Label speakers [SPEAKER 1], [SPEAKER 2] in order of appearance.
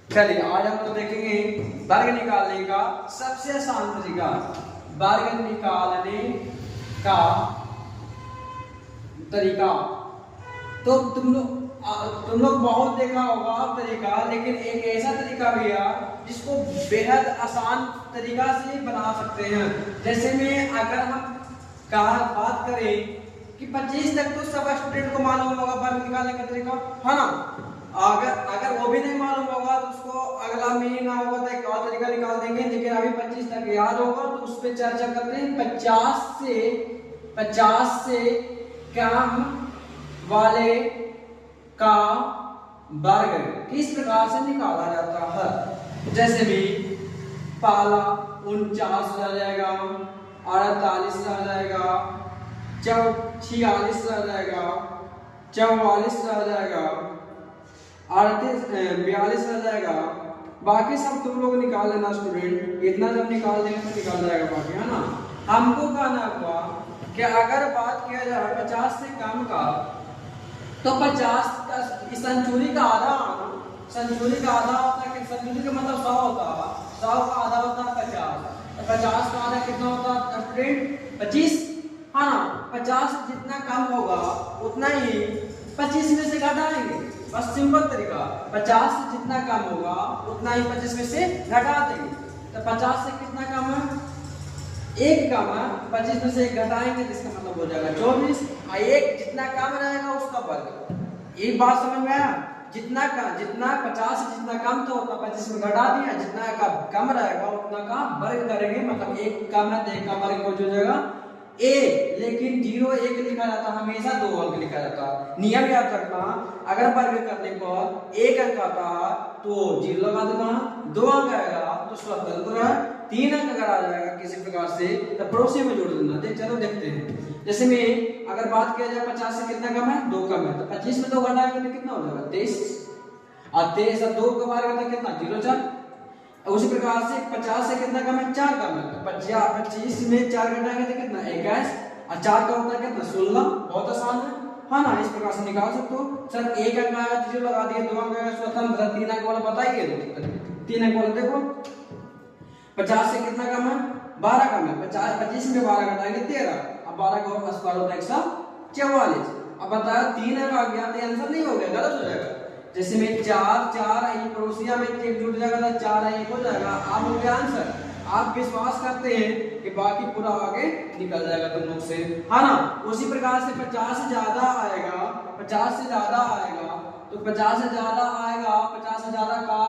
[SPEAKER 1] चलिए आज हम लोग देखेंगे वर्ग निकालने का सबसे आसान तरीका। वर्ग निकालने का तरीका तो तुम लोग बहुत देखा होगा तरीका, लेकिन एक ऐसा तरीका भी है जिसको बेहद आसान तरीका से बना सकते हैं। जैसे में अगर हम बात करें कि 25 तक तो सब स्टूडेंट को मालूम होगा वर्ग निकालने का तरीका, है ना। अगर वो भी नहीं मालूम होगा तो उसको अगला महीना होगा तो एक और तरीका निकाल देंगे, लेकिन अभी 25 तक याद होगा तो उस पर चर्चा करते हैं। 50 से कम वाले का वर्ग किस प्रकार से निकाला जाता है। जैसे भी पहला 49 रह जाएगा, 48 रह जाएगा, 46 रह जाएगा, 44 रह जाएगा, 42 रह जाएगा। बाकी सब तुम लोग निकाल लेना स्टूडेंट, इतना जब निकाल देंगे तो निकाल जाएगा बाकी, है ना। हमको कहना हुआ कि अगर बात किया जाए 50 से कम का, तो 50 का सेंचुरी का आधा आना, सेंचुरी का आधा होता है, सेंचुरी का मतलब 100 होता है, 100 का आधा होता है 50, तो 50 का आधा कितना होता है स्टूडेंट 25, है ना। 50 जितना कम होगा उतना ही 25 में से घटाएंगे, बस सिंपल तरीका। 50 से जितना कम होगा उतना ही 25 में से घटा देंगे। तो 50 से कितना कम है, एक कम है, 25 में से एक घटाएंगे जिसका मतलब हो जाएगा 24। एक जितना कम रहेगा उसका वर्ग। एक बात समझ में आया, जितना 50 से जितना कम तो उतना 25 में घटा दिया, जितना का कम रहेगा उतना का वर्ग करेंगे, मतलब एक कम है तो एक का वर्ग हो जाएगा ए। लेकिन 0 1 लिखा जाता है, हमेशा 2 अंक लिखा जाता है। नियम याद रखना, अगर वर्ग करने पर 1 अंक आता है तो 0 लगा देना, 2 अंक आएगा तो स्वतंत्र है, 3 अंक अगर आ जाएगा किसी प्रकार से तो पड़ोसी में जोड़ देना। चलो देखते हैं। जैसे में अगर बात किया जाए 50 से कितना कम है, 2 कम है, तो 25 में 2 घटाएंगे तो कितना हो जाएगा 23, और 23 और 2 का वर्ग था कितना 0 4। उसी प्रकार से 50 से कितना कम है, 4 कम है, तो 25 में 4 घटाएंगे तो कितना 21, और 4 का होता है कितना 16। बहुत आसान है ना, इस प्रकार से निकाल सकते हो। सर 1 अंक आया तो 0 लगा दिए, 2 अंक आया स्वतंत्र, 3 अंक वाला बताइए, 3 अंक वाला देखो। 50 से कितना कम है, 12 कम है, 25 में 12 घटाएंगे 13, अब 12 का स्क्वायर होता है 144। अब बताया 3 अंक आ गया तो आंसर नहीं हो गया, गलत हो जाएगा। जैसे में 4 पड़ोसिया में 1 जुड़ जाएगा तो 4 1 हो जाएगा, आप हो गया आंसर। आप विश्वास करते हैं कि बाकी पूरा आगे निकल जाएगा तुम लोग से, है ना। उसी प्रकार से 50 से ज्यादा आएगा, 50 से ज्यादा आएगा तो 50 से ज्यादा आएगा, 50 से ज्यादा का